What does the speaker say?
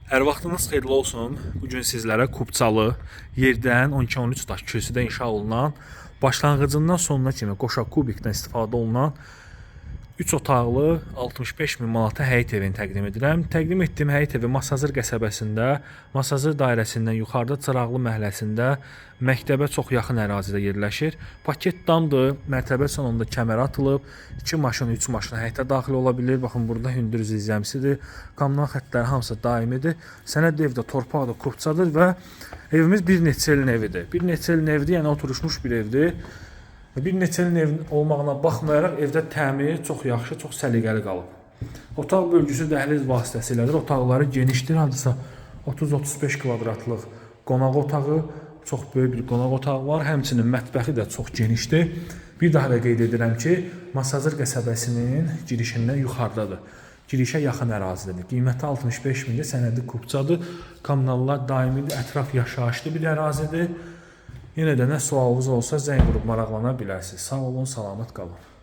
Hər vaxtınız xeyirli olsun. Bugün sizlərə Kupçalı yerdən 12-13 daş kürsüdə inşa olunan, başlanğıcından sonuna kimi qoşa kubikdən istifadə olunan 3 otaqlı 65 min manata həyət evini təqdim edirəm. Təqdim etdiyim həyət evi Masazır qəsəbəsində, Masazır dairəsindən yuxarıda Çıraqlı məhəlləsində məktəbə çox yaxın ərazidə yerləşir. Paket damdır, mərtəbə salonunda kəmər atılıb, 2 maşın, 3 maşın həyətə daxil ola bilir. Baxın, burada hündür zizəmsidir, kommunal xəttləri hamısı daimidir. Sənəd ev də torpaqdır, Kupçadır və evimiz bir neçə ilin evidir. Bir neçə ilin evidir, yəni oturuşmuş bir evdir. Bir neçə ilin evin olmağına baxmayaraq evdə təmir çox yaxşı, çox səliqəli qalıb. Otaq bölgüsü dəhliz vasitəsilədir. Otaqları genişdir, hardasa 30-35 kvadratlıq qonaq otağı, çox böyük bir qonaq otağı var. Həmçinin mətbəxi də çox genişdir. Bir daha da qeyd edirəm ki, Masazır qəsəbəsinin girişindən yuxarıdadır. Girişə yaxın ərazidir. Qiyməti 65 mindir, sənədi Kupçadır. Kommunallar daimidir, ətraf yaşayışlı bir ərazidir. Yenə də nə sualınız olsa zəng vurub maraqlana bilərsiniz. Sağ olun, salamat qalın.